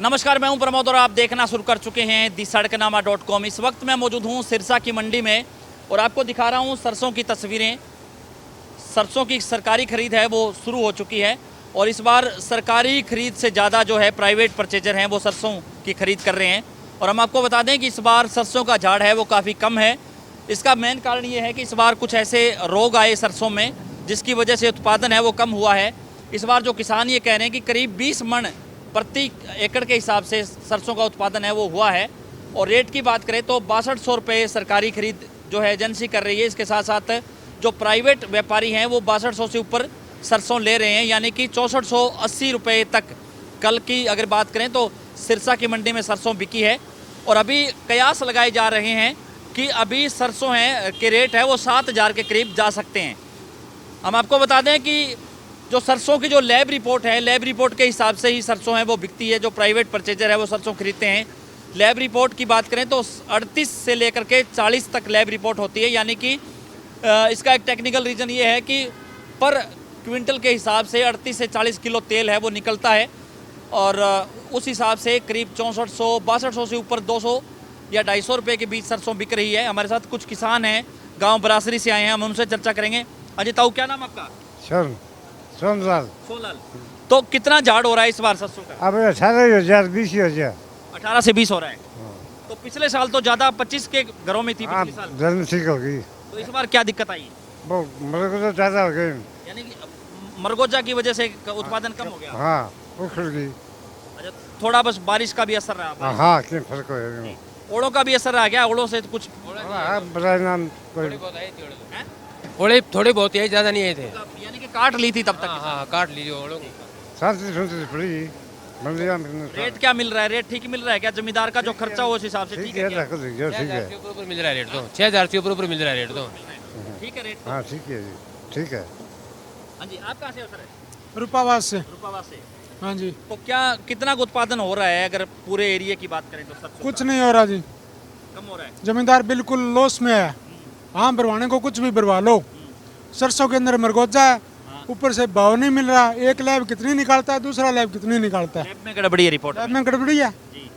नमस्कार, मैं हूं प्रमोद और आप देखना शुरू कर चुके हैं दी-सड़कनामा.com। इस वक्त मैं मौजूद हूं सिरसा की मंडी में और आपको दिखा रहा हूं सरसों की तस्वीरें। सरसों की सरकारी खरीद है वो शुरू हो चुकी है और इस बार सरकारी खरीद से ज़्यादा जो है प्राइवेट परचेजर हैं वो सरसों की खरीद कर रहे हैं। और हम आपको बता दें कि इस बार सरसों का झाड़ है वो काफ़ी कम है। इसका मेन कारण ये है कि इस बार कुछ ऐसे रोग आए सरसों में जिसकी वजह से उत्पादन है वो कम हुआ है। इस बार जो किसान ये कह रहे हैं कि करीब 20 मन प्रति एकड़ के हिसाब से सरसों का उत्पादन है वो हुआ है। और रेट की बात करें तो 6200 रुपये सरकारी खरीद जो है एजेंसी कर रही है। इसके साथ साथ जो प्राइवेट व्यापारी हैं वो 6200 से ऊपर सरसों ले रहे हैं, यानी कि 6480 रुपये तक कल की अगर बात करें तो सिरसा की मंडी में सरसों बिकी है। और अभी कयास लगाए जा रहे हैं कि अभी सरसों है के रेट है वो 7000 के करीब जा सकते हैं। हम आपको बता दें कि जो सरसों की जो लैब रिपोर्ट है, लैब रिपोर्ट के हिसाब से ही सरसों है वो बिकती है। जो प्राइवेट परचेजर है वो सरसों खरीदते हैं। लैब रिपोर्ट की बात करें तो 38 से लेकर के 40 तक लैब रिपोर्ट होती है, यानी कि इसका एक टेक्निकल रीज़न ये है कि पर क्विंटल के हिसाब से 38 से 40 किलो तेल है वो निकलता है। और उस हिसाब से करीब 6400 6200 से ऊपर 200 या 250 रुपये के बीच सरसों बिक रही है। हमारे साथ कुछ किसान हैं, गाँव बरासरी से आए हैं, हम उनसे चर्चा करेंगे। अजय ताऊ, क्या नाम आपका? सोनलाल। तो कितना झाड़ हो रहा है इस बार सरसों का? अब 18,000 20,000। 18 से 20 हो रहा है। तो पिछले साल तो ज्यादा 25 के घरों में थी पिछले साल। जन्म ठीक हो गई। तो इस बार क्या दिक्कत आई? वो मेरे को तो ज़्यादा हो गई। यानी कि मरगोजा की वजह से उत्पादन कम हो गया। हाँ, उखड़ गई। अच्छा, थोड़ा बस बारिश का भी असर रहा। हाँ, क्या फर्क है? ओड़ों का भी असर रहा क्या? ओड़ों से कुछ नाम कोई ओले थोड़ी बहुत है, ज़्यादा नहीं आए थे। यानी कि काट ली थी तब तक। हाँ, काट लीजिए ओलों को। शांति सुनती पड़ी मंदिर में। रेट क्या मिल रहा है? रेट ठीक मिल रहा है क्या? जमींदार का जो खर्चा हो उस हिसाब से ठीक है क्या? ठीक है। ऊपर मिल रहा है रेट तो 6000 से ऊपर मिल रहा है रेट तो। ठीक है रेट। हाँ, ठीक है जी, ठीक है। हाँ जी, आप कहाँ से हो सर? रूपावास से। रूपावास से। हाँ जी। तो क्या कितना उत्पादन हो रहा है अगर पूरे एरिया की बात करें तो? सरसों कुछ नहीं हो रहा जी, कम हो रहा है। जमींदार बिल्कुल लॉस में है। हाँ, भरवाने को कुछ भी भरवा लो, सरसों के अंदर मरगोजा है, ऊपर से भाव नहीं मिल रहा। एक लैब कितनी निकालता है, दूसरा लैब कितनी निकालता है। लैब में गड़बड़ी है रिपोर्ट लैब में गड़बड़ी है। जी।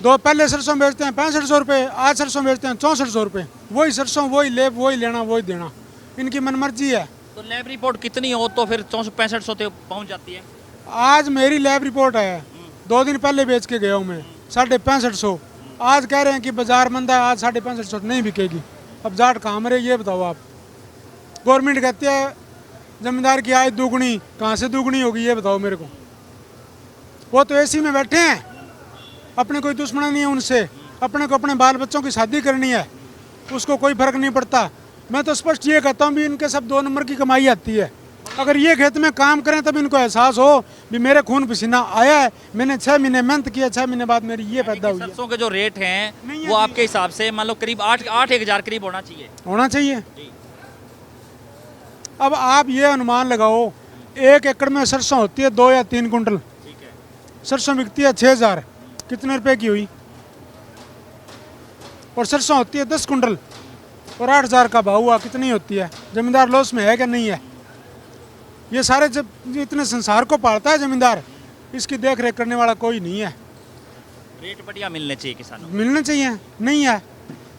दो पहले सरसों बेचते हैं 6500 रुपये, आज सरसों बेचते हैं 6400 रुपये। वही सरसों, वही लैब, वही लेना, वही देना, इनकी मनमर्जी है। तो लैब रिपोर्ट कितनी हो तो फिर 64-6500 तक पहुंच जाती है। आज मेरी लैब रिपोर्ट है, 2 दिन पहले बेच के गया हूँ मैं 6550। आज कह रहे हैं कि बाजार मंदा है, आज 6550 नहीं बिकेगी। अब जाट कहाँ मरे ये बताओ आप। गवर्नमेंट कहती है जमींदार की आय दुगनी, कहाँ से दुगनी होगी ये बताओ मेरे को। वो तो एसी में बैठे हैं, अपने कोई दुश्मन नहीं है उनसे। अपने को अपने बाल बच्चों की शादी करनी है, उसको कोई फर्क नहीं पड़ता। मैं तो स्पष्ट ये कहता हूँ भी इनके सब 2 नंबर की कमाई आती है। अगर ये खेत में काम करें तब इनको एहसास हो भी मेरे खून पसीना आया है, मैंने 6 महीने मेहनत किया, 6 महीने बाद मेरी ये पैदा हुई है। सरसों के जो रेट हैं वो आपके हिसाब से मान लो करीब 8-1000 करीब होना चाहिए। होना चाहिए। अब आप ये अनुमान लगाओ, 1 एकड़ में सरसों होती है 2 या 3 कुंटल। ठीक है। सरसों बिकती है 6000, कितने रुपए की हुई? और सरसों होती है 10 कुंटल और 8000 का भाव हुआ, कितनी होती है? जमींदार लॉस में है कि नहीं है? ये सारे जब इतने संसार को पालता है जमींदार, इसकी देख रेख करने वाला कोई नहीं है। रेट बढ़िया मिलने चाहिए किसानों को। मिलने चाहिए, नहीं है।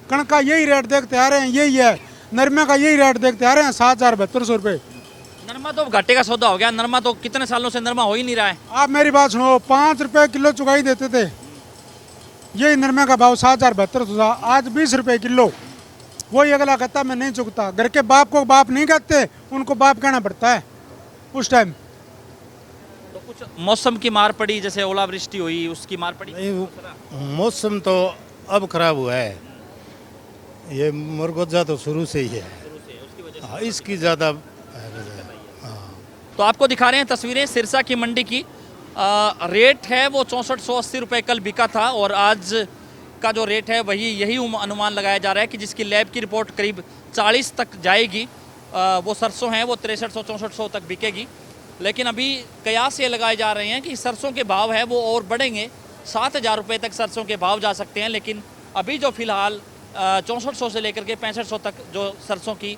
कणक का यही रेट देखते आ रहे हैं, यही है। नरमे का यही रेट देखते आ रहे हैं, 7000-7200 रुपये। नरमा तो घाटे का सौदा हो गया। नरमा तो कितने सालों से नरमा हो ही नहीं रहा है। आप मेरी बात सुनो, 5 रुपये किलो चुकाई देते थे, यही नरमे का भाव 7072 था, आज 20 रुपये किलो। वही अगला कहता मैं नहीं चुकता। घर के बाप को बाप नहीं कहते, उनको बाप कहना पड़ता है उस टाइम। तो कुछ मौसम की मार पड़ी, जैसे ओलावृष्टि हुई उसकी मार पड़ी। नहीं, मौसम तो अब खराब हुआ है। ये मुरगोजा तो शुरू से ही है। हाँ, इसकी ज़्यादा। तो आपको दिखा रहे हैं तस्वीरें सिरसा की मंडी की। रेट है वो 6480 रुपये कल बिका था और आज का जो रेट है वही यही अनुमान लगाया जा रहा है कि जिसकी लैब की रिपोर्ट करीब 40 तक जाएगी। वो सरसों हैं वो 6300-6400 तक बिकेगी। लेकिन अभी कयास ये लगाए जा रहे हैं कि सरसों के भाव है वो और बढ़ेंगे, 7000 रुपये तक सरसों के भाव जा सकते हैं। लेकिन अभी जो फ़िलहाल 6400 से लेकर के 6500 तक जो सरसों की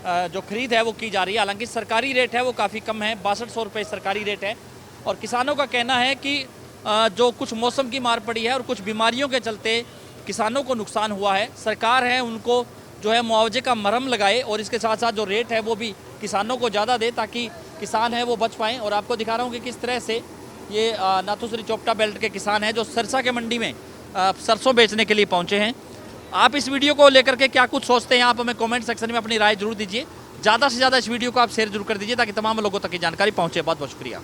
जो खरीद है वो की जा रही है। हालांकि सरकारी रेट है वो काफ़ी कम है, 6200 रुपये सरकारी रेट है। और किसानों का कहना है कि जो कुछ मौसम की मार पड़ी है और कुछ बीमारियों के चलते किसानों को नुकसान हुआ है, सरकार है उनको जो है मुआवजे का मरहम लगाए और इसके साथ साथ जो रेट है वो भी किसानों को ज़्यादा दे ताकि किसान है वो बच पाएँ। और आपको दिखा रहा हूँ कि किस तरह से ये नाथुश्री चोपटा बेल्ट के किसान हैं जो सिरसा के मंडी में सरसों बेचने के लिए पहुँचे हैं। आप इस वीडियो को लेकर के क्या कुछ सोचते हैं, आप हमें कमेंट सेक्शन में अपनी राय जरूर दीजिए। ज़्यादा से ज़्यादा इस वीडियो को आप शेयर जरूर कर दीजिए ताकि तमाम लोगों तक की जानकारी पहुँचे। बहुत बहुत शुक्रिया।